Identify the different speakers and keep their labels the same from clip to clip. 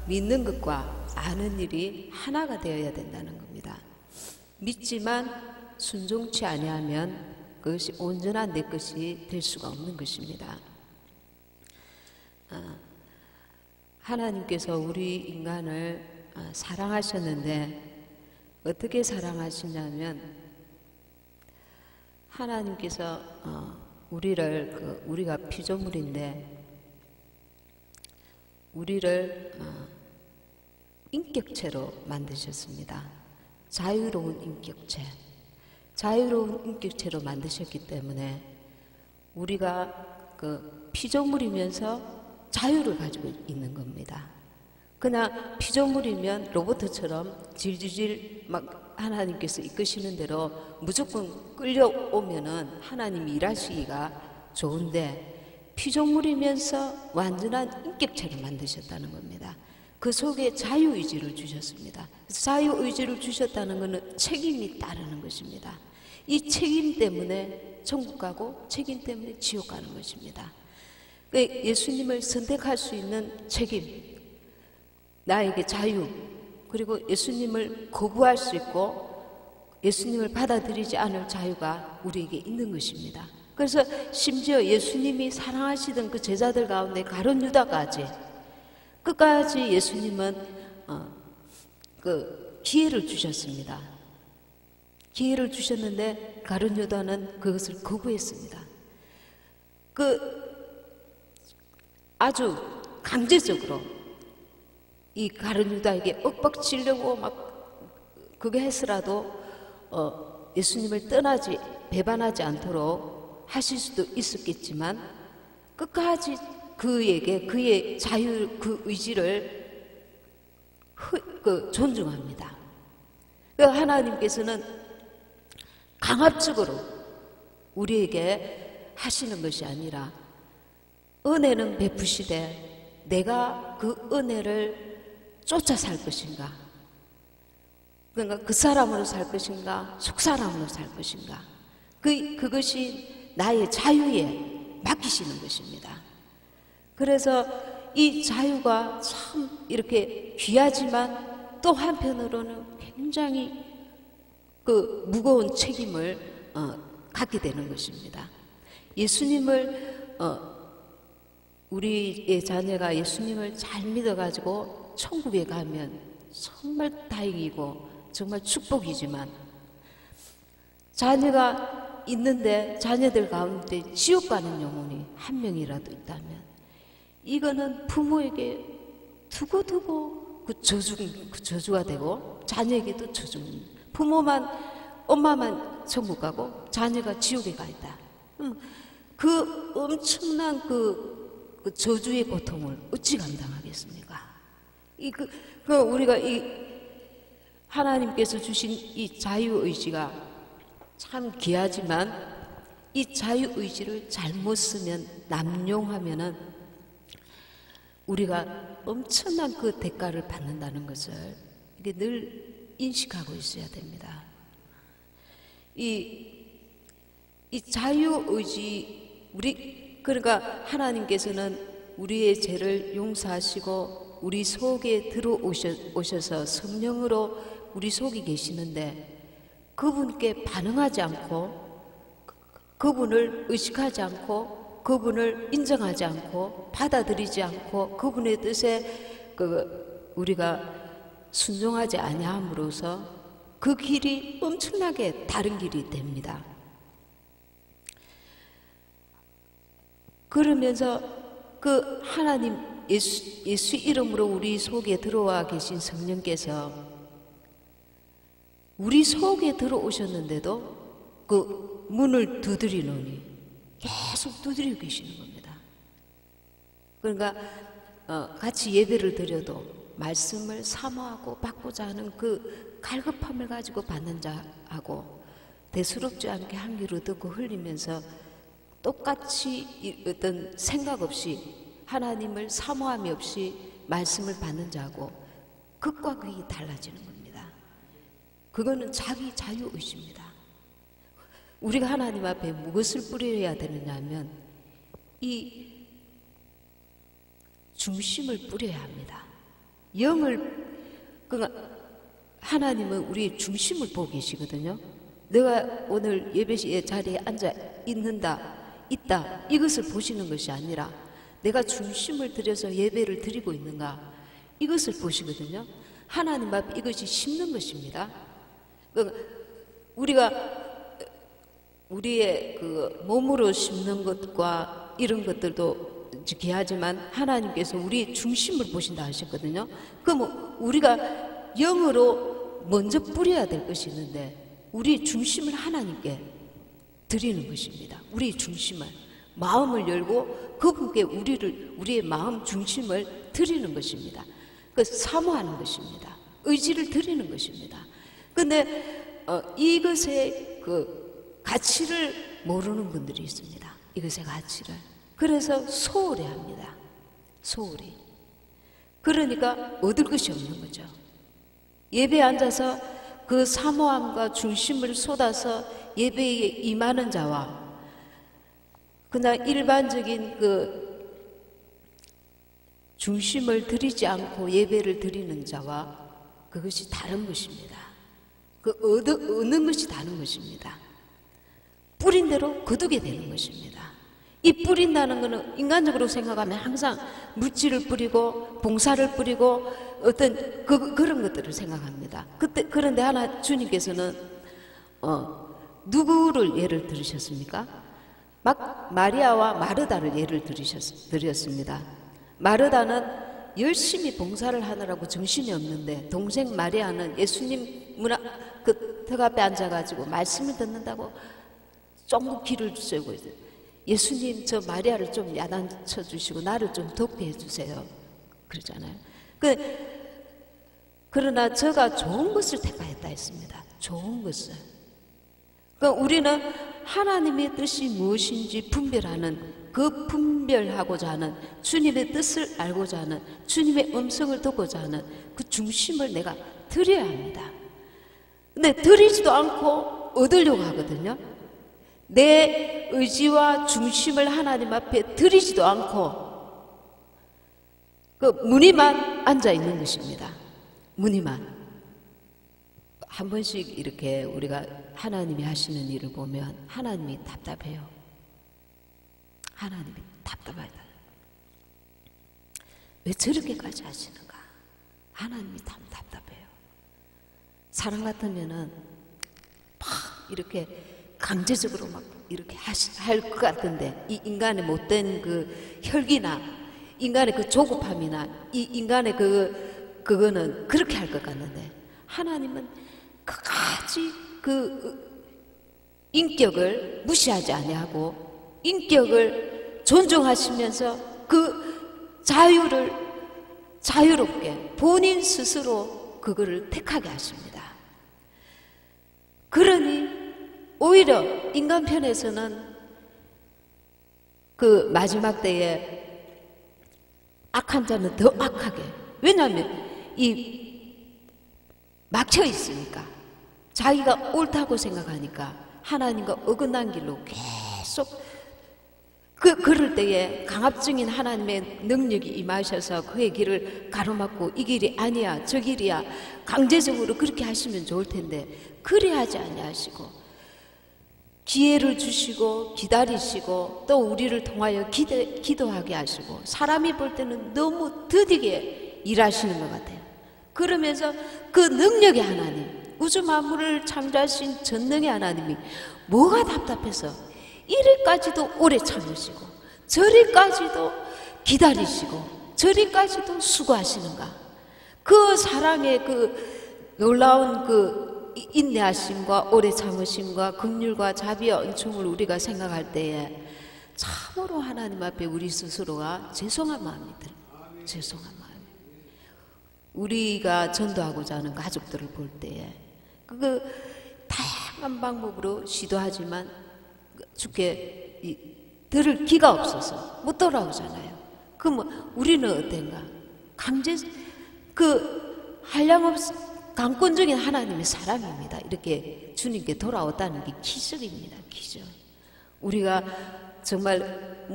Speaker 1: 믿는 것과 아는 일이 하나가 되어야 된다는 겁니다. 믿지만 순종치 아니하면 그것이 온전한 내 것이 될 수가 없는 것입니다. 하나님께서 우리 인간을 사랑하셨는데 어떻게 사랑하시냐면 하나님께서 우리가 피조물인데 우리를 인격체로 만드셨습니다. 자유로운 인격체. 자유로운 인격체로 만드셨기 때문에 우리가 그 피조물이면서 자유를 가지고 있는 겁니다. 그냥 피조물이면 로봇처럼 질질질 막 하나님께서 이끄시는 대로 무조건 끌려오면은 하나님이 일하시기가 좋은데 피조물이면서 완전한 인격체를 만드셨다는 겁니다. 그 속에 자유의지를 주셨습니다. 자유의지를 주셨다는 것은 책임이 따르는 것입니다. 이 책임 때문에 천국 가고 책임 때문에 지옥 가는 것입니다. 예수님을 선택할 수 있는 책임, 나에게 자유, 그리고 예수님을 거부할 수 있고 예수님을 받아들이지 않을 자유가 우리에게 있는 것입니다. 그래서 심지어 예수님이 사랑하시던 그 제자들 가운데 가룟 유다까지 끝까지 예수님은 그 기회를 주셨습니다. 기회를 주셨는데 가룟 유다는 그것을 거부했습니다. 아주 강제적으로 이 가룟 유다에게 엇박지려고 막 그게 했으라도 예수님을 배반하지 않도록 하실 수도 있었겠지만 끝까지 그에게 그의 자유 그 의지를 존중합니다. 하나님께서는 강압적으로 우리에게 하시는 것이 아니라 은혜는 베푸시되 내가 그 은혜를 쫓아 살 것인가, 그러니까 그 사람으로 살 것인가 속사람으로 살 것인가, 그것이 나의 자유에 맡기시는 것입니다. 그래서 이 자유가 참 이렇게 귀하지만 또 한편으로는 굉장히 그 무거운 책임을 갖게 되는 것입니다. 예수님을 우리의 자녀가 예수님을 잘 믿어가지고 천국에 가면 정말 다행이고 정말 축복이지만 자녀가 있는데 자녀들 가운데 지옥 가는 영혼이 한 명이라도 있다면 이거는 부모에게 두고두고 그 저주가 되고 자녀에게도 저주입니다. 엄마만 천국 가고 자녀가 지옥에 가 있다. 그 엄청난 그 저주의 고통을 어찌 감당하겠습니까? 우리가 하나님께서 주신 이 자유의지가 참 귀하지만 이 자유의지를 잘못 쓰면, 남용하면은 우리가 엄청난 그 대가를 받는다는 것을 이게 늘 인식하고 있어야 됩니다. 이 자유의지, 그러니까 하나님께서는 우리의 죄를 용서하시고 우리 속에 들어오셔서 성령으로 우리 속에 계시는데 그분께 반응하지 않고 그분을 의식하지 않고 그분을 인정하지 않고 받아들이지 않고 그분의 뜻에 우리가 순종하지 아니함으로써 그 길이 엄청나게 다른 길이 됩니다. 그러면서 그 하나님 예수 이름으로 우리 속에 들어와 계신 성령께서 우리 속에 들어오셨는데도 그 문을 두드리노니 계속 두드리고 계시는 겁니다. 그러니까 같이 예배를 드려도 말씀을 사모하고 받고자 하는 그 갈급함을 가지고 받는 자하고 대수롭지 않게 한 귀로 듣고 흘리면서 똑같이 어떤 생각 없이 하나님을 사모함이 없이 말씀을 받는 자하고 극과 극이 달라지는 겁니다. 그거는 자기 자유의지입니다. 우리가 하나님 앞에 무엇을 뿌려야 되느냐 하면 이 중심을 뿌려야 합니다. 영을, 그러니까 하나님은 우리의 중심을 보고 계시거든요. 내가 오늘 예배의 자리에 앉아 있다, 이것을 보시는 것이 아니라 내가 중심을 들여서 예배를 드리고 있는가, 이것을 보시거든요. 하나님 앞에 이것이 심는 것입니다. 그러니까 우리가 우리의 그 몸으로 심는 것과 이런 것들도 귀하지만 하나님께서 우리의 중심을 보신다 하셨거든요. 그럼 우리가 영으로 먼저 뿌려야 될 것이 있는데 우리의 중심을 하나님께 드리는 것입니다. 우리의 중심을, 마음을 열고 그분께 우리의 마음 중심을 드리는 것입니다. 그 사모하는 것입니다. 의지를 드리는 것입니다. 근데 이것의 그 가치를 모르는 분들이 있습니다. 이것의 가치를. 그래서 소홀히 합니다. 소홀히. 그러니까 얻을 것이 없는 거죠. 예배에 앉아서 그 사모함과 중심을 쏟아서 예배에 임하는 자와 그냥 일반적인 그 중심을 들이지 않고 예배를 드리는 자와 그것이 다른 것입니다. 그 얻는 것이 다른 것입니다. 뿌린 대로 거두게 되는 것입니다. 이 뿌린다는 것은 인간적으로 생각하면 항상 물질을 뿌리고 봉사를 뿌리고 어떤 그런 것들을 생각합니다. 그런데 하나 주님께서는 누구를 예를 들으셨습니까? 마리아와 마르다를 예를 들으셨습니다. 마르다는 열심히 봉사를 하느라고 정신이 없는데 동생 마리아는 예수님 그 턱 앞에 앉아가지고 말씀을 듣는다고 쫑긋 귀를 sö고 있어요. 예수님 저 마리아를 좀 야단쳐 주시고 나를 좀 돕게 해주세요. 그러잖아요. 그러나 저가 좋은 것을 택하였다 했습니다. 좋은 것을. 그러니까 우리는 하나님의 뜻이 무엇인지 분별하는, 그 분별하고자 하는, 주님의 뜻을 알고자 하는, 주님의 음성을 듣고자 하는 그 중심을 내가 드려야 합니다. 근데 드리지도 않고 얻으려고 하거든요. 내 의지와 중심을 하나님 앞에 드리지도 않고 그 무늬만 앉아 있는 것입니다. 무늬만. 한 번씩 이렇게 우리가 하나님이 하시는 일을 보면 하나님이 답답해요. 하나님이 답답하다. 왜 저렇게까지 하시는가? 하나님이 참 답답해요. 사람 같으면은 막 이렇게 강제적으로 막 이렇게 할 것 같은데, 이 인간의 못된 그 혈기나 인간의 그 조급함이나 이 인간의 그거는 그렇게 할 것 같는데, 하나님은 끝까지 그 인격을 무시하지 아니하고 인격을 존중하시면서 그 자유롭게 본인 스스로 그거를 택하게 하십니다. 그러니 오히려 인간 편에서는 그 마지막 때에 악한 자는 더 악하게, 왜냐하면 막혀 있으니까, 자기가 옳다고 생각하니까 하나님과 어긋난 길로 계속 그럴 때에 강압적인 하나님의 능력이 임하셔서 그의 길을 가로막고 이 길이 아니야 저 길이야 강제적으로 그렇게 하시면 좋을 텐데 그리 하지 아니하시고 기회를 주시고 기다리시고 또 우리를 통하여 기도하게 하시고 사람이 볼 때는 너무 더디게 일하시는 것 같아요. 그러면서 그 능력의 하나님, 우주 만물을 창조하신 전능의 하나님이 뭐가 답답해서 이리까지도 오래 참으시고 저리까지도 기다리시고 저리까지도 수고하시는가? 그 사랑의 그 놀라운 그 인내하심과 오래 참으심과 긍휼과 자비와 은총을 우리가 생각할 때에 참으로 하나님 앞에 우리 스스로가 죄송한 마음이 들어요. 죄송한 마음. 우리가 전도하고자 하는 가족들을 볼 때에 그 다양한 방법으로 시도하지만 주께 들을 기가 없어서 못 돌아오잖아요. 그럼 우리는 어땠가? 한량없 강권적인 하나님의 사랑입니다. 이렇게 주님께 돌아왔다는 게 기적입니다. 기적. 우리가 정말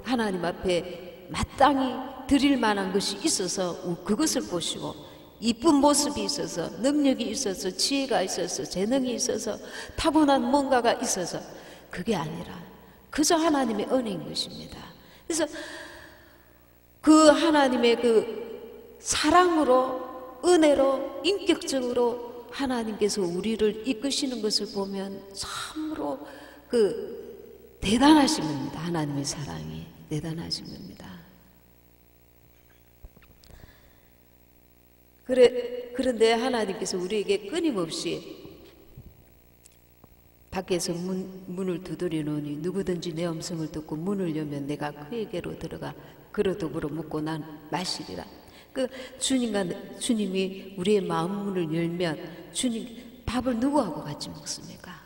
Speaker 1: 하나님 앞에 마땅히 드릴 만한 것이 있어서 그것을 보시고, 이쁜 모습이 있어서, 능력이 있어서, 지혜가 있어서, 재능이 있어서, 타고난 뭔가가 있어서, 그게 아니라 그저 하나님의 은혜인 것입니다. 그래서 그 하나님의 그 사랑으로, 은혜로, 인격적으로 하나님께서 우리를 이끄시는 것을 보면 참으로 그 대단하신 겁니다. 하나님의 사랑이 대단하신 겁니다. 그런데 하나님께서 우리에게 끊임없이 밖에서 문을 두드려 놓으니 누구든지 내 음성을 듣고 문을 열면 내가 그에게로 들어가 그로 더불어 묵고 난 마시리라. 그 주님이 우리의 마음 문을 열면 주님 밥을 누구하고 같이 먹습니까?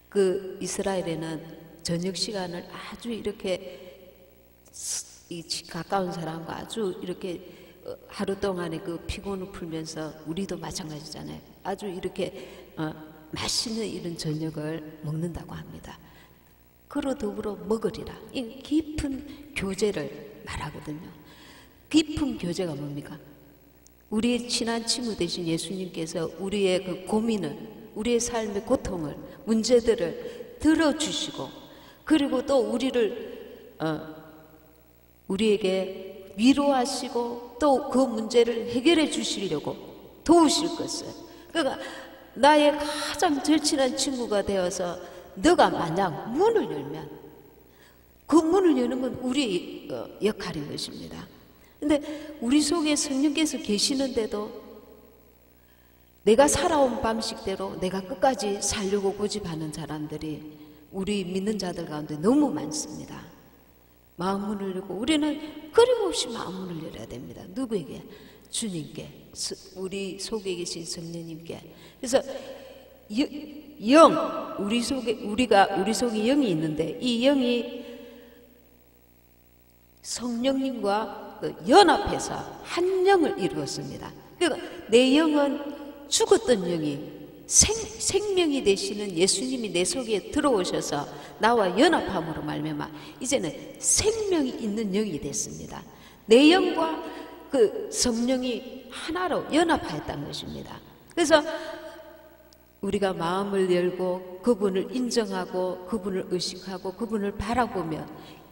Speaker 1: 그 이스라엘에는 저녁 시간을 아주 이렇게 가까운 사람과 아주 이렇게 하루 동안의 그 피곤을 풀면서, 우리도 마찬가지잖아요. 아주 이렇게 맛있는 이런 저녁을 먹는다고 합니다. 그로 더불어 먹으리라. 이 깊은 교제를 말하거든요. 깊은 교제가 뭡니까? 우리의 친한 친구 되신 예수님께서 우리의 그 고민을, 우리의 삶의 고통을, 문제들을 들어주시고, 그리고 또 우리에게 위로하시고 또 그 문제를 해결해 주시려고 도우실 것을. 그러니까 나의 가장 절친한 친구가 되어서 너가 만약 문을 열면 그 문을 여는 건 우리의 역할인 것입니다. 근데 우리 속에 성령께서 계시는데도 내가 살아온 방식대로 내가 끝까지 살려고 고집하는 사람들이 우리 믿는 자들 가운데 너무 많습니다. 마음 문을 열고 우리는 끊임없이 마음 문을 열어야 됩니다. 누구에게? 주님께, 우리 속에 계신 성령님께. 그래서 우리 속에 영이 있는데 이 영이 성령님과 연합해서 한 영을 이루었습니다. 그러니까 내 영은 죽었던 영이 생명이 되시는 예수님이 내 속에 들어오셔서 나와 연합함으로 말미암아 이제는 생명이 있는 영이 됐습니다. 내 영과 그 성령이 하나로 연합하였다는 것입니다. 그래서 우리가 마음을 열고 그분을 인정하고 그분을 의식하고 그분을 바라보면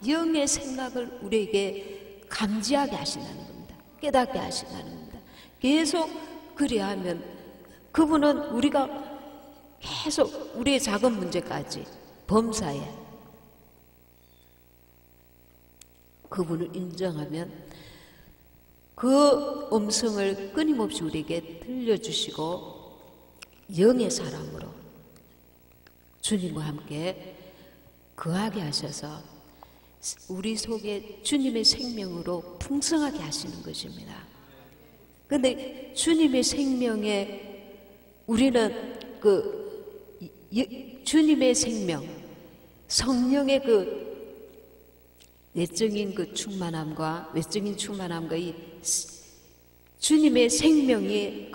Speaker 1: 영의 생각을 우리에게 감지하게 하신다는 겁니다. 깨닫게 하신다는 겁니다. 계속 그리하면 그분은 우리가 계속 우리의 작은 문제까지 범사에 그분을 인정하면 그 음성을 끊임없이 우리에게 들려주시고 영의 사람으로 주님과 함께 거하게 하셔서 우리 속에 주님의 생명으로 풍성하게 하시는 것입니다. 그런데 주님의 생명에 우리는 주님의 생명, 성령의 내적인 충만함과 외적인 충만함과 이 주님의 생명의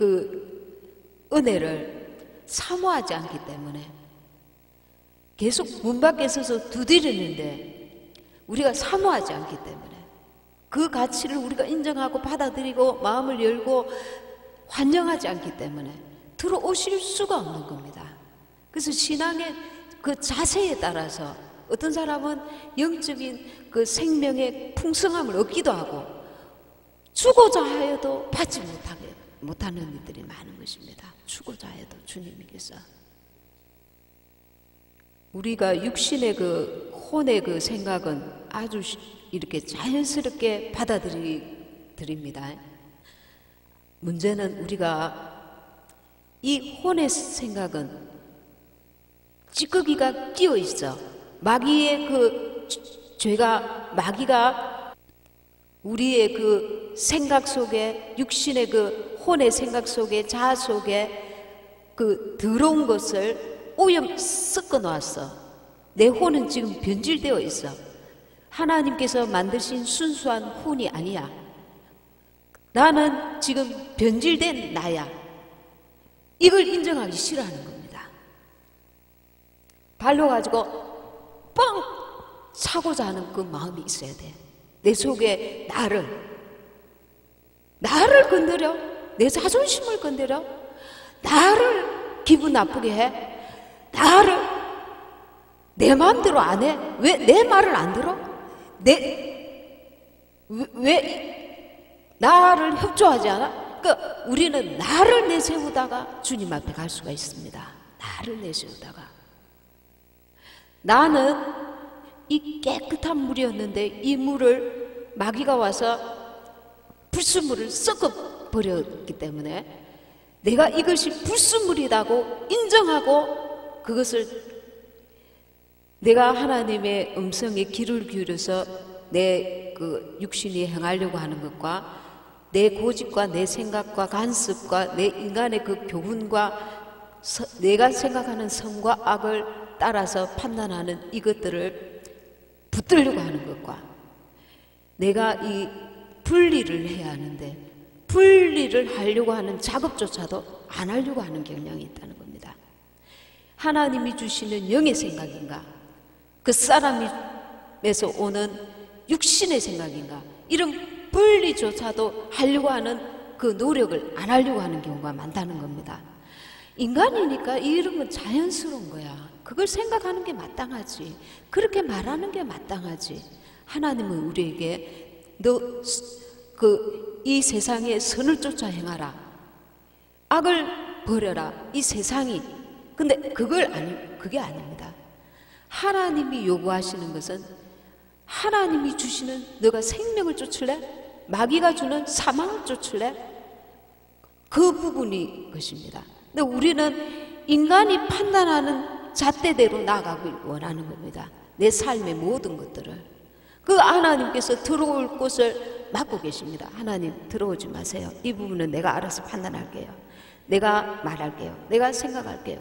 Speaker 1: 은혜를 사모하지 않기 때문에 계속 문 밖에 서서 두드리는데 우리가 사모하지 않기 때문에 그 가치를 우리가 인정하고 받아들이고 마음을 열고 환영하지 않기 때문에 들어오실 수가 없는 겁니다. 그래서 신앙의 그 자세에 따라서 어떤 사람은 영적인 그 생명의 풍성함을 얻기도 하고 주고자 하여도 받지 못하는 이들이 많은 것입니다. 주고자 해도 주님께서 우리가 육신의 혼의 생각은 아주 이렇게 자연스럽게 받아들입니다. 문제는 우리가 이 혼의 생각은 찌꺼기가 끼어 있어. 마귀의 마귀가 우리의 생각 속에, 육신의 혼의 생각 속에, 자아 속에 더러운 것을 오염 섞어 놓았어. 내 혼은 지금 변질되어 있어. 하나님께서 만드신 순수한 혼이 아니야. 나는 지금 변질된 나야. 이걸 인정하기 싫어하는 겁니다. 발로 가지고 뻥 차고자 하는 그 마음이 있어야 돼. 내 속에 나를 나를 건드려? 내 자존심을 건드려? 나를 기분 나쁘게 해? 나를 내 마음대로 안 해? 왜 내 말을 안 들어? 왜 나를 협조하지 않아? 그러니까 우리는 나를 내세우다가 주님 앞에 갈 수가 있습니다. 나를 내세우다가. 나는 이 깨끗한 물이었는데 이 물을 마귀가 와서 불순물을 섞어 버렸기 때문에 내가 이것이 불순물이라고 인정하고 그것을 내가 하나님의 음성에 귀를 기울여서 내 그 육신이 행하려고 하는 것과 내 고집과 내 생각과 간섭과 내 인간의 그 교훈과 내가 생각하는 선과 악을 따라서 판단하는 이것들을 붙들려고 하는 것과 내가 이 분리를 해야 하는데 분리를 하려고 하는 작업조차도 안 하려고 하는 경향이 있다는 겁니다. 하나님이 주시는 영의 생각인가? 그 사람에서 오는 육신의 생각인가? 이런 분리조차도 하려고 하는 그 노력을 안 하려고 하는 경우가 많다는 겁니다. 인간이니까 이런 건 자연스러운 거야. 그걸 생각하는 게 마땅하지. 그렇게 말하는 게 마땅하지. 하나님은 우리에게 너 이 세상에 선을 쫓아 행하라. 악을 버려라. 이 세상이. 근데 그게 아닙니다. 하나님이 요구하시는 것은 하나님이 주시는 너가 생명을 쫓을래? 마귀가 주는 사망을 쫓을래? 그 부분이 것입니다. 근데 우리는 인간이 판단하는 잣대대로 나아가길 원하는 겁니다. 내 삶의 모든 것들을. 그 하나님께서 들어올 곳을 막고 계십니다. 하나님 들어오지 마세요. 이 부분은 내가 알아서 판단할게요. 내가 말할게요. 내가 생각할게요.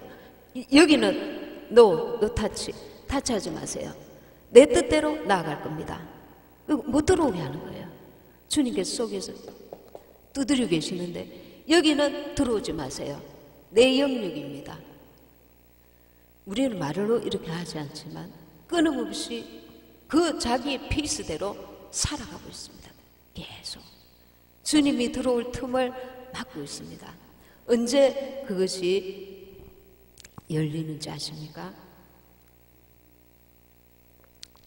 Speaker 1: 여기는 no 타치하지 마세요. 내 뜻대로 나아갈 겁니다. 못 들어오게 하는 거예요. 주님께서 속에서 두드려 계시는데 여기는 들어오지 마세요. 내 영역입니다. 우리는 말로 이렇게 하지 않지만 끊임없이 그 자기 페이스대로 살아가고 있습니다. 계속 주님이 들어올 틈을 막고 있습니다. 언제 그것이 열리는지 아십니까?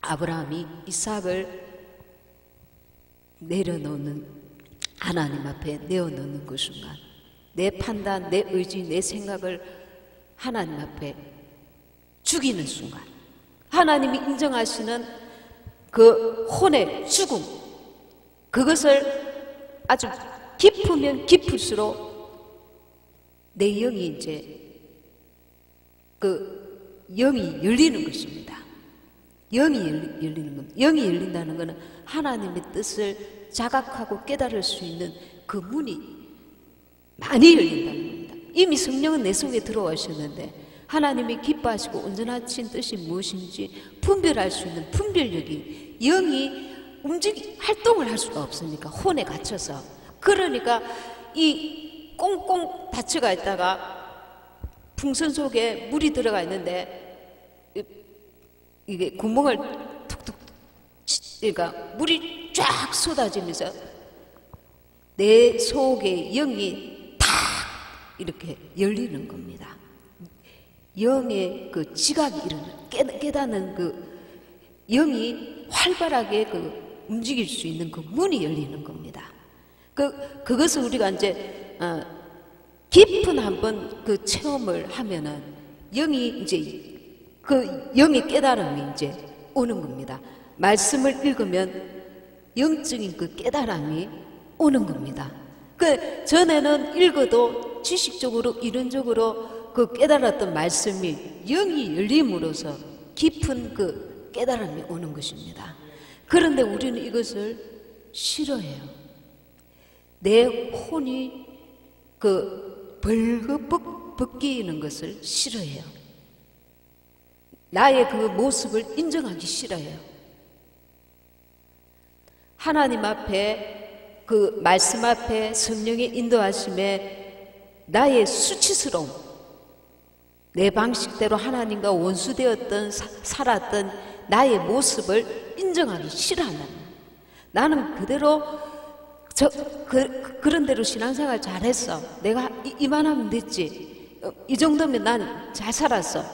Speaker 1: 아브라함이 이삭을 내려놓는 하나님 앞에 내어놓는 그 순간 내 판단, 내 의지, 내 생각을 하나님 앞에 죽이는 순간 하나님이 인정하시는 그 혼의 죽음 그것을 아주 깊으면 깊을수록 내 영이 이제 그 영이 열리는 것입니다. 영이 열리는 겁니다. 영이 열린다는 것은 하나님의 뜻을 자각하고 깨달을 수 있는 그 문이 많이 열린다는 겁니다. 이미 성령은 내 속에 들어오셨는데 하나님이 기뻐하시고 온전하신 뜻이 무엇인지 분별할 수 있는 분별력이 영이 활동을 할 수가 없으니까 혼에 갇혀서 그러니까 이 꽁꽁 닫혀가 있다가 풍선 속에 물이 들어가 있는데 이게 구멍을 툭툭 그러니까 물이 쫙 쏟아지면서 내 속에 영이 탁 이렇게 열리는 겁니다. 영의 그 지각이 일어나는 깨닫는 그 영이 활발하게 그 움직일 수 있는 그 문이 열리는 겁니다. 그것을 우리가 이제 깊은 한번 그 체험을 하면은 영이 이제 그 영의 깨달음이 이제 오는 겁니다. 말씀을 읽으면 영적인 그 깨달음이 오는 겁니다. 그 전에는 읽어도 지식적으로 이론적으로 그 깨달았던 말씀이 영이 열림으로써 깊은 그 깨달음이 오는 것입니다. 그런데 우리는 이것을 싫어해요. 내 혼이 그 벌겋 벗기는 것을 싫어해요. 나의 그 모습을 인정하기 싫어해요. 하나님 앞에 그 말씀 앞에 성령의 인도하심에 나의 수치스러움, 내 방식대로 하나님과 원수되었던 살았던 나의 모습을 인정하기 싫어한다는 거예요. 나는 그대로 그런 대로 신앙생활 잘했어. 내가 이만하면 됐지. 이 정도면 난 잘 살았어.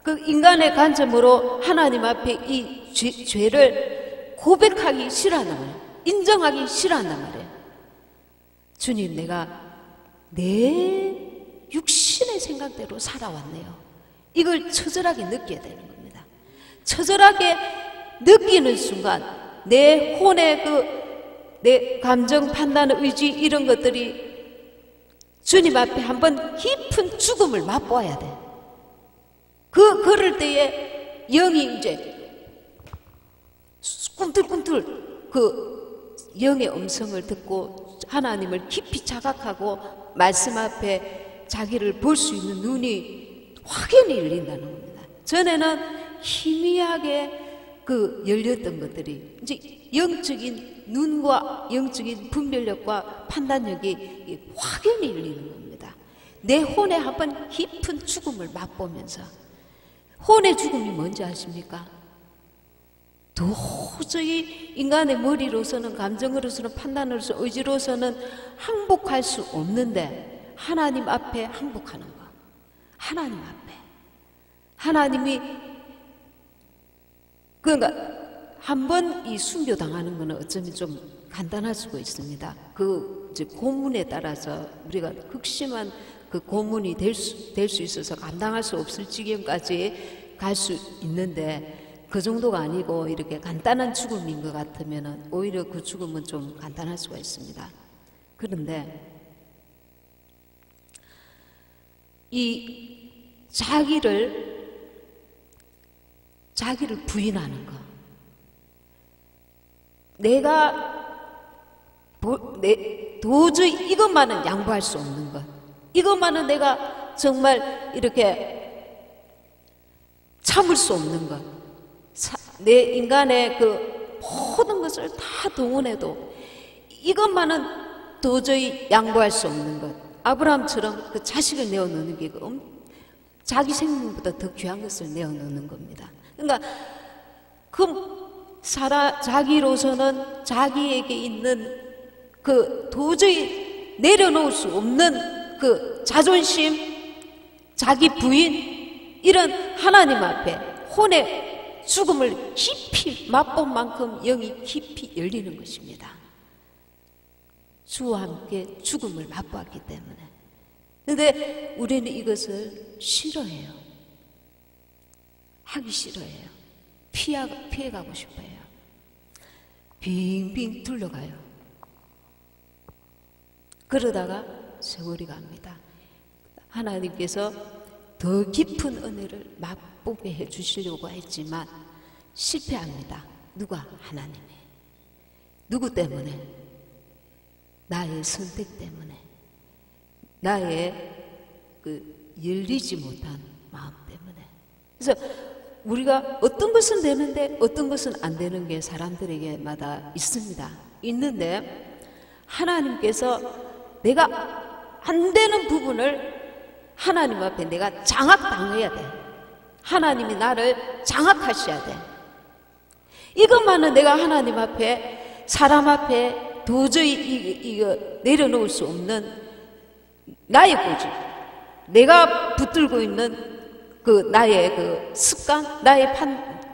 Speaker 1: 그 인간의 관점으로 하나님 앞에 이 죄를 고백하기 싫어한단 말이에요. 인정하기 싫어한단 말이에요. 주님, 내가 내 육신의 생각대로 살아왔네요. 이걸 처절하게 느껴야 되는 겁니다. 처절하게 느끼는 순간 내 혼의 내 감정, 판단, 의지 이런 것들이 주님 앞에 한번 깊은 죽음을 맛보아야 돼. 그럴 때에 영이 이제 꿈틀꿈틀 그 영의 음성을 듣고 하나님을 깊이 자각하고 말씀 앞에 자기를 볼 수 있는 눈이 확연히 열린다는 겁니다. 전에는 희미하게 열렸던 것들이 이제 영적인 눈과 영적인 분별력과 판단력이 확연히 열리는 겁니다. 내 혼에 한번 깊은 죽음을 맛보면서, 혼의 죽음이 뭔지 아십니까? 도저히 인간의 머리로서는, 감정으로서는, 판단으로서, 의지로서는 항복할 수 없는데 하나님 앞에 항복하는 거. 하나님 앞에. 하나님이 그러니까 한번 이 순교당하는 것은 어쩌면 좀 간단할 수가 있습니다. 이제 고문에 따라서 우리가 극심한 그 고문이 될 수 있어서 감당할 수 없을 지경까지 갈 수 있는데, 그 정도가 아니고 이렇게 간단한 죽음인 것 같으면 오히려 그 죽음은 좀 간단할 수가 있습니다. 그런데 이 자기를 부인하는 것, 도저히 이것만은 양보할 수 없는 것, 이것만은 내가 정말 이렇게 참을 수 없는 것, 내 인간의 그 모든 것을 다 동원해도 이것만은 도저히 양보할 수 없는 것. 아브라함처럼 그 자식을 내어놓는 게 자기 생명보다 더 귀한 것을 내어놓는 겁니다. 그러니까 자기로서는 자기에게 있는 그 도저히 내려놓을 수 없는 그 자존심, 자기 부인, 이런 하나님 앞에 혼의 죽음을 깊이 맛본 만큼 영이 깊이 열리는 것입니다. 주와 함께 죽음을 맛보았기 때문에. 그런데 우리는 이것을 싫어해요. 하기 싫어해요. 피해가고 싶어요. 빙빙 둘러가요. 그러다가 세월이 갑니다. 하나님께서 더 깊은 은혜를 맛보게 해주시려고 했지만 실패합니다. 누가? 하나님이. 누구 때문에? 나의 선택 때문에, 나의 열리지 못한 마음 때문에. 그래서 우리가 어떤 것은 되는데 어떤 것은 안 되는 게 사람들에게마다 있습니다. 있는데 하나님께서 내가 안 되는 부분을 하나님 앞에 내가 장악당해야 돼. 하나님이 나를 장악하셔야 돼. 이것만은 내가 하나님 앞에, 사람 앞에 도저히 이거 내려놓을 수 없는 나의 고집, 내가 붙들고 있는 나의 습관,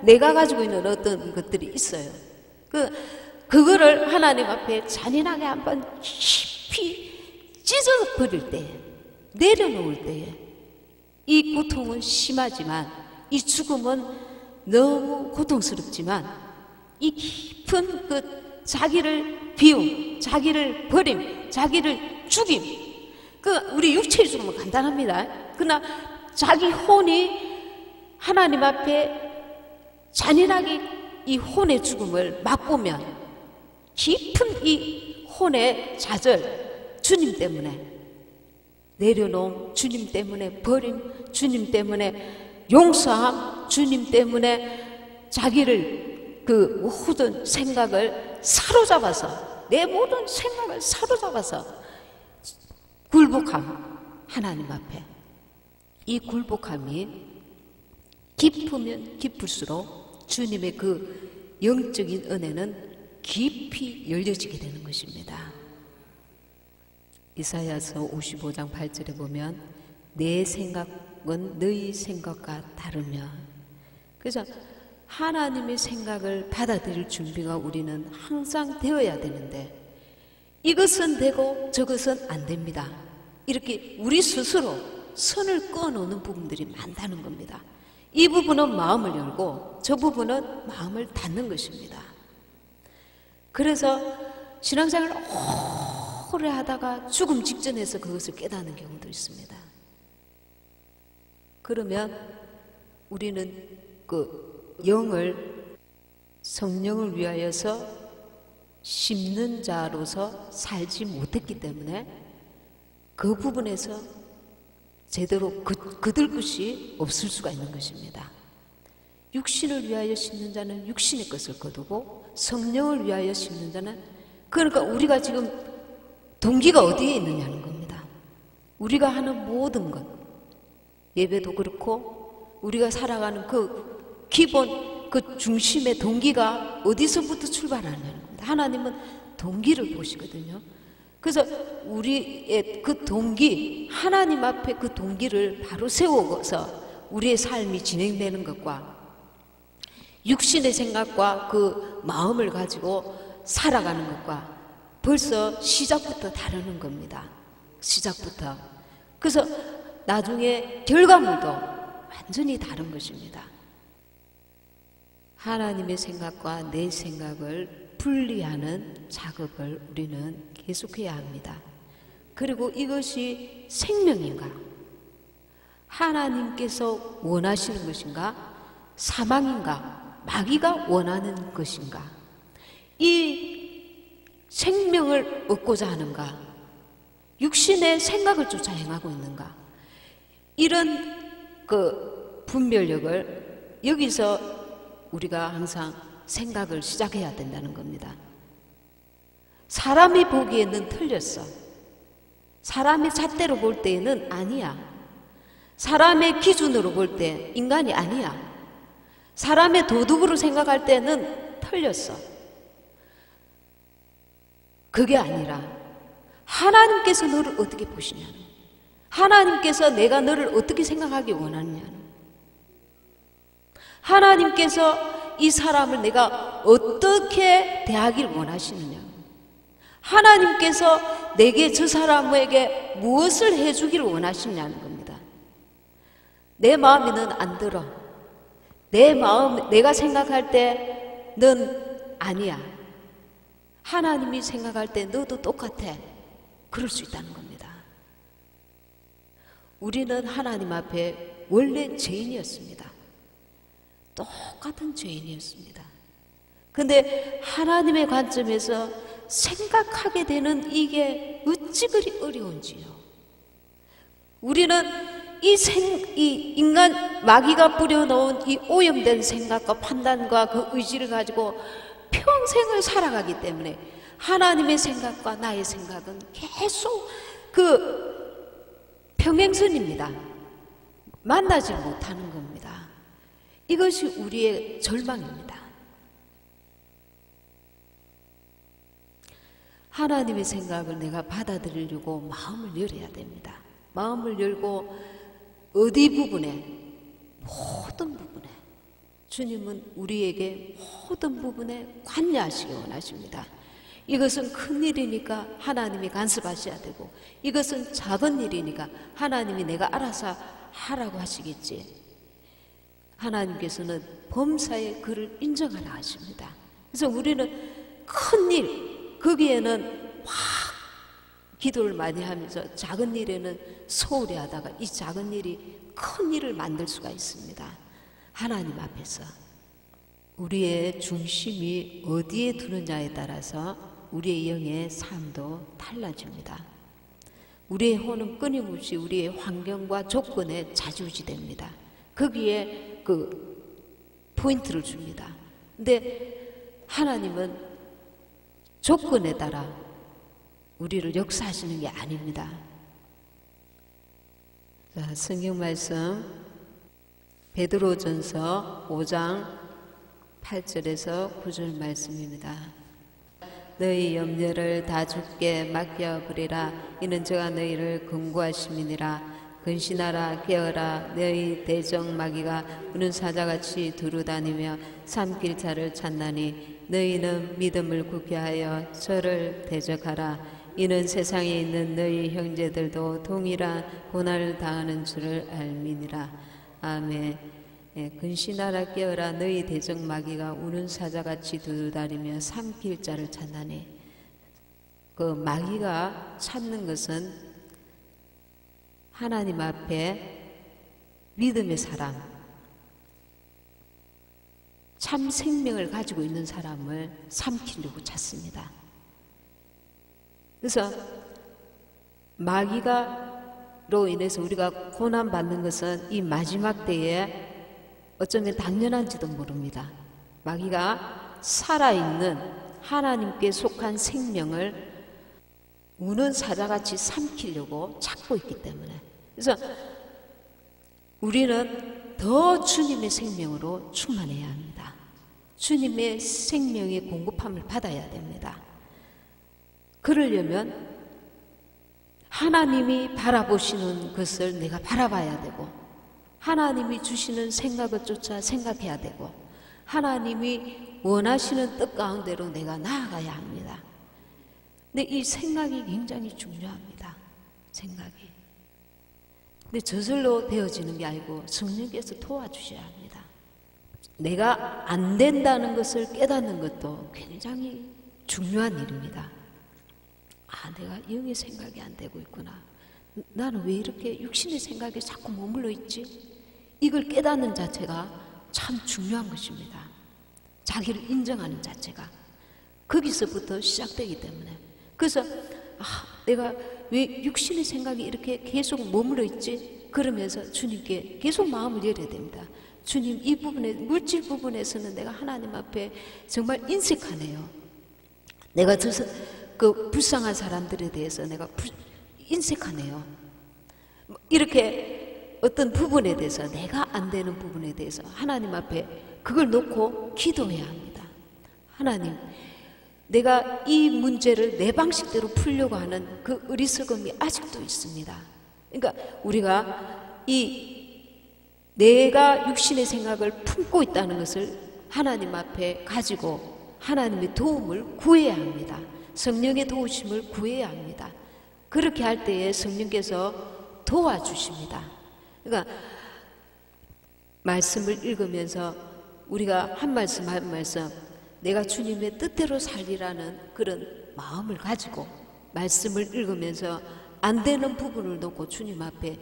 Speaker 1: 내가 가지고 있는 어떤 것들이 있어요. 그거를 하나님 앞에 잔인하게 한번 깊이 찢어버릴 때에, 내려놓을 때에 이 고통은 심하지만, 이 죽음은 너무 고통스럽지만, 이 깊은 자기를 비움, 자기를 버림, 자기를 죽임, 우리 육체의 죽음은 간단합니다. 그러나 자기 혼이 하나님 앞에 잔인하게 이 혼의 죽음을 맛보면, 깊은 이 혼의 좌절, 주님 때문에 내려놓음, 주님 때문에 버림, 주님 때문에 용서함, 주님 때문에 자기를 모든 생각을 사로잡아서, 내 모든 생각을 사로잡아서 굴복함, 하나님 앞에. 이 굴복함이 깊으면 깊을수록 주님의 영적인 은혜는 깊이 열려지게 되는 것입니다. 이사야서 55장 8절에 보면 내 생각은 너희 생각과 다르며, 그래서 하나님의 생각을 받아들일 준비가 우리는 항상 되어야 되는데 이것은 되고 저것은 안 됩니다. 이렇게 우리 스스로 선을 꺼놓는 부분들이 많다는 겁니다. 이 부분은 마음을 열고 저 부분은 마음을 닫는 것입니다. 그래서 신앙생활을 오래 하다가 죽음 직전에서 그것을 깨닫는 경우도 있습니다. 그러면 우리는 그 영을, 성령을 위하여서 심는 자로서 살지 못했기 때문에 그 부분에서 제대로 거둘 것이 없을 수가 있는 것입니다. 육신을 위하여 심는 자는 육신의 것을 거두고 성령을 위하여 심는 자는, 그러니까 우리가 지금 동기가 어디에 있느냐는 겁니다. 우리가 하는 모든 것, 예배도 그렇고 우리가 살아가는 그 기본, 그 중심의 동기가 어디서부터 출발하느냐는 겁니다. 하나님은 동기를 보시거든요. 그래서 우리의 그 동기, 하나님 앞에 그 동기를 바로 세우고서 우리의 삶이 진행되는 것과 육신의 생각과 그 마음을 가지고 살아가는 것과 벌써 시작부터 다르는 겁니다. 시작부터. 그래서 나중에 결과물도 완전히 다른 것입니다. 하나님의 생각과 내 생각을 분리하는 작업을 우리는 계속해야 합니다. 그리고 이것이 생명인가? 하나님께서 원하시는 것인가? 사망인가? 마귀가 원하는 것인가? 이 생명을 얻고자 하는가? 육신의 생각을 쫓아 행하고 있는가? 이런 그 분별력을 여기서 우리가 항상 생각을 시작해야 된다는 겁니다. 사람이 보기에는 틀렸어. 사람의 잣대로 볼 때에는 아니야. 사람의 기준으로 볼 때 인간이 아니야. 사람의 도덕으로 생각할 때는 틀렸어. 그게 아니라 하나님께서 너를 어떻게 보시냐는, 하나님께서 내가 너를 어떻게 생각하기 원하느냐는, 하나님께서 이 사람을 내가 어떻게 대하길 원하시느냐, 하나님께서 내게 저 사람에게 무엇을 해주기를 원하시냐는 겁니다. 내 마음에는 안 들어. 내 마음, 내가 생각할 때 넌 아니야. 하나님이 생각할 때 너도 똑같아. 그럴 수 있다는 겁니다. 우리는 하나님 앞에 원래 죄인이었습니다. 똑같은 죄인이었습니다. 근데 하나님의 관점에서 생각하게 되는 이게 어찌 그리 어려운지요. 우리는 이 인간 마귀가 뿌려놓은 이 오염된 생각과 판단과 그 의지를 가지고 평생을 살아가기 때문에 하나님의 생각과 나의 생각은 계속 그 평행선입니다. 만나지 못하는 겁니다. 이것이 우리의 절망입니다. 하나님의 생각을 내가 받아들이려고 마음을 열어야 됩니다. 마음을 열고 어디 부분에, 모든 부분에, 주님은 우리에게 모든 부분에 관여하시기 원하십니다. 이것은 큰 일이니까 하나님이 간섭하셔야 되고, 이것은 작은 일이니까 하나님이 내가 알아서 하라고 하시겠지. 하나님께서는 범사에 그를 인정하라 하십니다. 그래서 우리는 큰 일, 거기에는 막 기도를 많이 하면서 작은 일에는 소홀히 하다가 이 작은 일이 큰 일을 만들 수가 있습니다. 하나님 앞에서 우리의 중심이 어디에 두느냐에 따라서 우리의 영의 삶도 달라집니다. 우리의 혼은 끊임없이 우리의 환경과 조건에 좌지우지됩니다. 거기에 그 포인트를 줍니다. 근데 하나님은 조건에 따라 우리를 역사하시는 게 아닙니다. 자, 성경 말씀 베드로전서 5장 8절에서 9절 말씀입니다. 너희 염려를 다 주께 맡겨버리라. 이는 저가 너희를 금구하심이니라. 근신하라 깨어라. 너희 대적 마귀가 우는 사자같이 두루다니며 삼킬 자를 찾나니 너희는 믿음을 굳게 하여 저를 대적하라. 이는 세상에 있는 너희 형제들도 동일한 고난을 당하는 줄을 알미니라. 아멘. 근신하라 깨어라. 너희 대적 마귀가 우는 사자같이 두루다니며 삼킬 자를 찾나니, 그 마귀가 찾는 것은 하나님 앞에 믿음의 사람, 참 생명을 가지고 있는 사람을 삼키려고 찾습니다. 그래서 마귀가로 인해서 우리가 고난받는 것은 이 마지막 때에 어쩌면 당연한지도 모릅니다. 마귀가 살아있는 하나님께 속한 생명을 우는 사자같이 삼키려고 찾고 있기 때문에, 그래서 우리는 더 주님의 생명으로 충만해야 합니다. 주님의 생명의 공급함을 받아야 됩니다. 그러려면 하나님이 바라보시는 것을 내가 바라봐야 되고, 하나님이 주시는 생각을 쫓아 생각해야 되고, 하나님이 원하시는 뜻 가운데로 내가 나아가야 합니다. 근데 이 생각이 굉장히 중요합니다. 생각이. 근데 저절로 되어지는 게 아니고 성령께서 도와주셔야 합니다. 내가 안 된다는 것을 깨닫는 것도 굉장히 중요한 일입니다. 아, 내가 영의 생각이 안 되고 있구나. 나는 왜 이렇게 육신의 생각에 자꾸 머물러 있지? 이걸 깨닫는 자체가 참 중요한 것입니다. 자기를 인정하는 자체가 거기서부터 시작되기 때문에, 그래서 내가 왜 육신의 생각이 이렇게 계속 머물러 있지? 그러면서 주님께 계속 마음을 열어야 됩니다. 주님, 이 부분에, 물질 부분에서는 내가 하나님 앞에 정말 인색하네요. 내가 그 불쌍한 사람들에 대해서 내가 인색하네요. 이렇게 어떤 부분에 대해서, 내가 안 되는 부분에 대해서 하나님 앞에 그걸 놓고 기도해야 합니다. 하나님, 내가 이 문제를 내 방식대로 풀려고 하는 그 어리석음이 아직도 있습니다. 그러니까 우리가 내가 육신의 생각을 품고 있다는 것을 하나님 앞에 가지고 하나님의 도움을 구해야 합니다. 성령의 도우심을 구해야 합니다. 그렇게 할 때에 성령께서 도와주십니다. 그러니까 말씀을 읽으면서 우리가 한 말씀 한 말씀, 내가 주님의 뜻대로 살리라는 그런 마음을 가지고 말씀을 읽으면서 안 되는 부분을 놓고 주님 앞에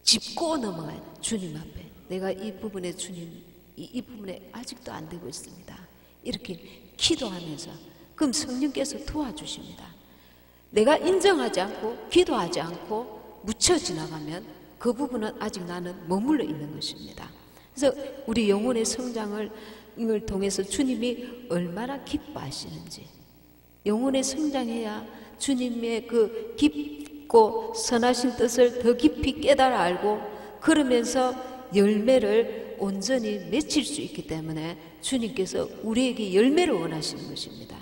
Speaker 1: 짚고 넘어가야 돼. 주님 앞에 내가 이 부분에 주님, 이 부분에 아직도 안 되고 있습니다. 이렇게 기도하면서, 그럼 성령께서 도와주십니다. 내가 인정하지 않고 기도하지 않고 묻혀 지나가면 그 부분은 아직 나는 머물러 있는 것입니다. 그래서 우리 영혼의 성장을 이걸 통해서 주님이 얼마나 기뻐하시는지, 영혼의 성장해야 주님의 그 깊고 선하신 뜻을 더 깊이 깨달아 알고, 그러면서 열매를 온전히 맺힐 수 있기 때문에 주님께서 우리에게 열매를 원하시는 것입니다.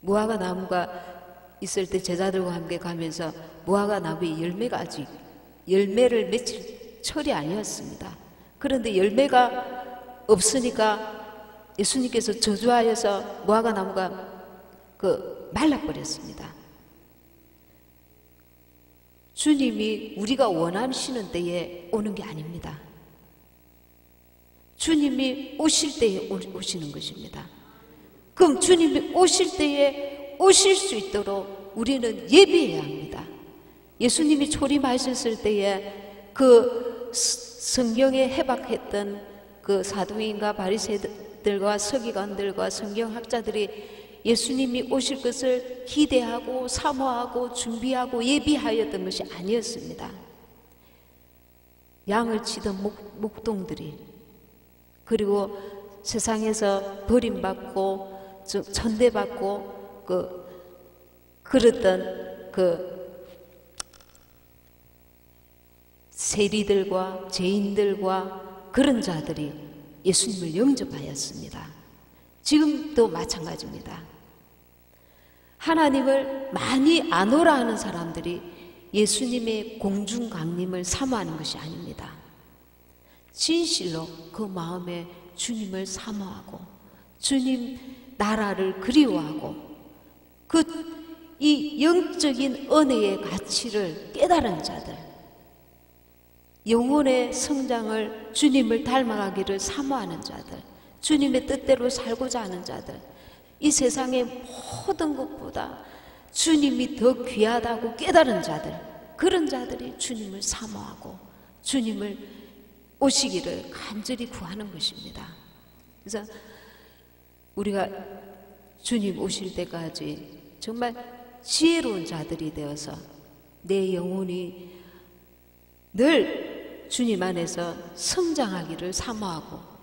Speaker 1: 무화과 나무가 있을 때 제자들과 함께 가면서 무화과 나무의 열매가 아직 열매를 맺힐 철이 아니었습니다. 그런데 열매가 없으니까 예수님께서 저주하여서 무화과 나무가 말라버렸습니다. 주님이 우리가 원하시는 때에 오는 게 아닙니다. 주님이 오실 때에 오시는 것입니다. 그럼 주님이 오실 때에 오실 수 있도록 우리는 예비해야 합니다. 예수님이 초림하셨을 때에 그 성경에 해박했던 그 사도인과 바리새들과 서기관들과 성경학자들이 예수님이 오실 것을 기대하고 사모하고 준비하고 예비하였던 것이 아니었습니다. 양을 치던 목동들이, 그리고 세상에서 버림받고 천대받고 그랬던 세리들과 죄인들과 그런 자들이 예수님을 영접하였습니다. 지금도 마찬가지입니다. 하나님을 많이 아노라 하는 사람들이 예수님의 공중 강림을 사모하는 것이 아닙니다. 진실로 그 마음에 주님을 사모하고 주님 나라를 그리워하고 이 영적인 은혜의 가치를 깨달은 자들, 영혼의 성장을 주님을 닮아가기를 사모하는 자들, 주님의 뜻대로 살고자 하는 자들, 이 세상의 모든 것보다 주님이 더 귀하다고 깨달은 자들, 그런 자들이 주님을 사모하고 주님을 오시기를 간절히 구하는 것입니다. 그래서 우리가 주님 오실 때까지 정말 지혜로운 자들이 되어서 내 영혼이 늘 주님 안에서 성장하기를 사모하고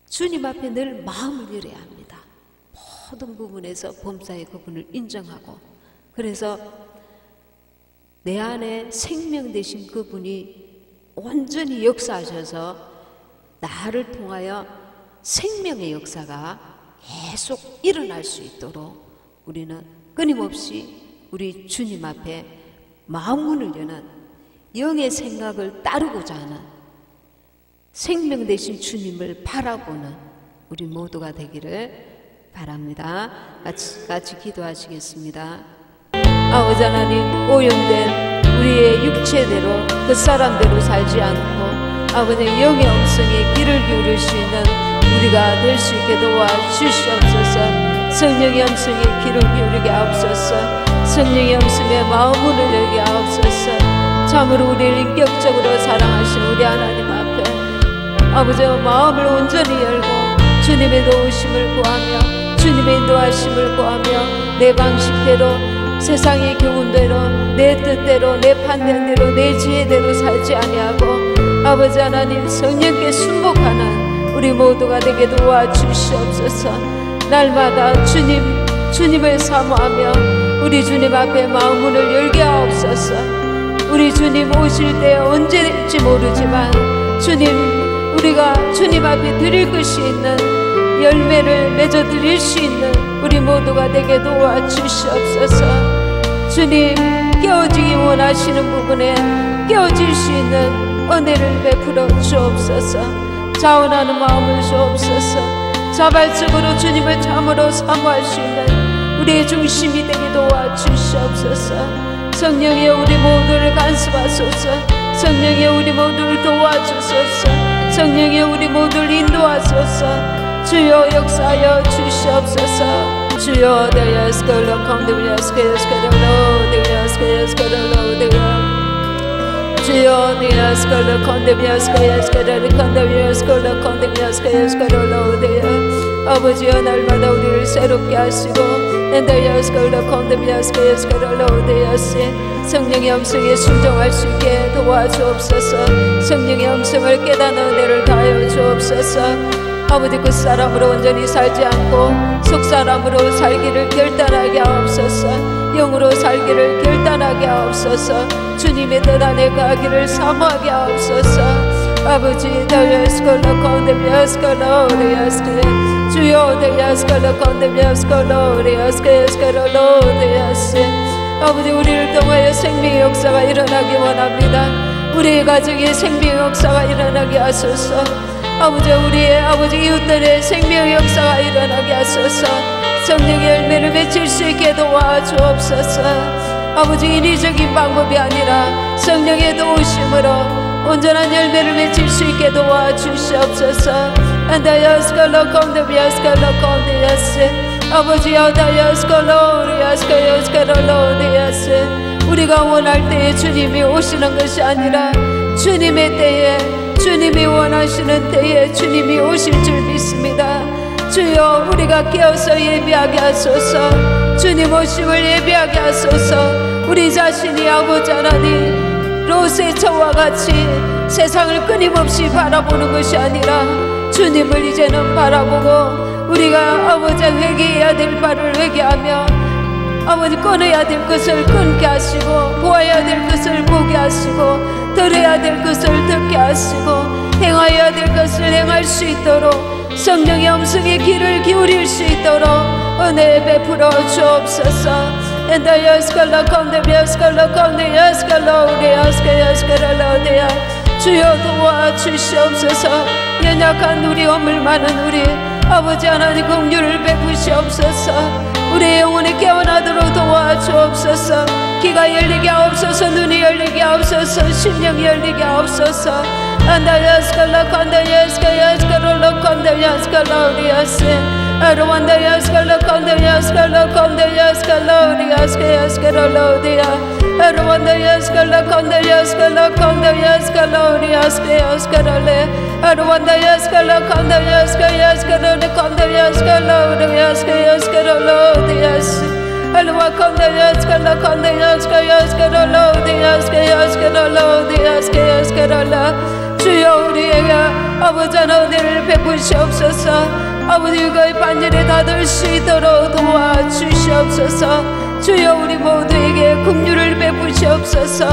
Speaker 1: 주님 앞에 늘 마음을 열어야 합니다. 모든 부분에서 범사의 그분을 인정하고, 그래서 내 안에 생명 되신 그분이 온전히 역사하셔서 나를 통하여 생명의 역사가 계속 일어날 수 있도록 우리는 끊임없이 우리 주님 앞에 마음문을 여는 영의 생각을 따르고자 하는 생명 되신 주님을 바라보는 우리 모두가 되기를 바랍니다. 같이 기도하시겠습니다. 아버지 하나님, 오염된 우리의 육체대로 그 사람대로 살지 않고 아버지 영의 음성에 귀를 기울일 수 있는 우리가 될 수 있게 도와주시옵소서. 성령의 음성에 귀를 기울이게 하옵소서. 성령의 음성에 마음을 열게 하옵소서. 참으로 우리를 인격적으로 사랑하시는 우리 하나님 앞에 아버지의 마음을 온전히 열고 주님의 도우심을 구하며 주님의 인도하심을 구하며 내 방식대로 세상의 교훈대로 내 뜻대로 내 판단대로 내 지혜대로 살지 아니하고 아버지 하나님 성령께 순복하는 우리 모두가 되게 도와주시옵소서. 날마다 주님을 사모하며 우리 주님 앞에 마음문을 열게 하옵소서. 우리 주님 오실 때 언제 될지 모르지만 주님, 우리가 주님 앞에 드릴 것이 있는 열매를 맺어 드릴 수 있는 우리 모두가 되게 도와주시옵소서. 주님, 깨어지기 원하시는 부분에 깨어질 수 있는 은혜를 베풀어 주옵소서. 자원하는 마음을 주옵소서. 자발적으로 주님을 참으로 사모할 수 있는 우리의 중심이 되게 도와주시옵소서. 성령의 우리 모두를 간섭하소서. 성령의 우리 모두를 도와주소서. 성령의 우리 모두를 인도하소서. 주여 역사하여 주시옵소서. 주여 데야스컬로 컴데비아스케야스케로 데야스케야스케로 데야 주여 데야스컬로 컴데비아스케야스케로 컴데비아스컬로 컴데비아스케야스케로 데야 아버지여 날마다 우리를 새롭게 하시고 엔데야스컬로 컴데비아스케야스케로 데야시 성령의 음성에 순종할 수 있게 도와주옵소서. 성령의 음성을 깨닫는 은혜를 다하여 주옵소서. 아버지 그 사람으로 온전히 살지 않고 속사람으로 살기를 결단하게 하옵소서. 영으로 살기를 결단하게 하옵소서. 주님의 뜻 안에 가기를 사모하게 하옵소서. 아버지 데야스컬로 컴데비아스케로 데야스케 주여 데야스컬로 컴데비아스케로 데야스케로 데야스 아버지 우리를 통하여 생명의 역사가 일어나기 원합니다. 우리의 가정에 생명의 역사가 일어나게 하소서. 아버지 우리의 아버지 이웃들의 생명의 역사가 일어나게 하소서. 성령의 열매를 맺을 수 있게 도와주옵소서. 아버지 인위적인 방법이 아니라 성령의 도우심으로 온전한 열매를 맺을 수 있게 도와주시옵소서. 안다야스칼로 컴데비아스칼로 컴데야스 아버지 아다야스칼로 리아스칼로 데야스 우리가 원할 때에 주님이 오시는 것이 아니라 주님의 때에 주님이 원하시는 때에 주님이 오실 줄 믿습니다. 주여 우리가 깨어서 예비하게 하소서. 주님 오심을 예비하게 하소서. 우리 자신이 아버지 하나님 롯의 처와 같이 세상을 끊임없이 바라보는 것이 아니라 주님을 이제는 바라보고 우리가 아버지 회개해야 될 바를 회개하며 아버지 끊어야 될 것을 끊게 하시고 보아야 될 것을 보게 하시고 들어야 될 것을 듣게 하시고 행하여야 될 것을 행할 수 있도록 성령의 음성에 귀를 기울일 수 있도록 은혜 베풀어 주옵소서. 엔다 야스칼라 컴데 야스칼라 컴데 야스칼라 우리 야스칼라우디야 주여 도와주시옵소서. 연약한 우리 허물 많은 우리 아버지 하나님 긍휼을 베푸시옵소서. 우리의 영혼이 깨어나도록 도와주옵소서. 귀가 열리게 하옵소서. 눈이 열리게 하옵소서. 심령이 열리게 하옵소서. 안다 야스칼라 칸다 야스칼라 칸다 야스칼라 우리 야스 아르완다 야스칼라 칸다 야스칼라 칸다 야스칼라 우리 야스칼라 우리야 아르완다 야스칼라 칸다 야스칼라 칸다 야스칼라 우리 야스칼라 아르완다 야스칼라 칸다 야스칼라 칸다 야스칼라 우리 야스칼라 우리 알루와 칸다 야스칼라 칸다 야스칼라 우리 야스칼라 주여 우리에게 아버지 하나님을 베푸시옵소서. 아버지가 반절에 닫을 수 있도록 도와주시옵소서. 주여 우리 모두에게 긍휼을 베푸시옵소서.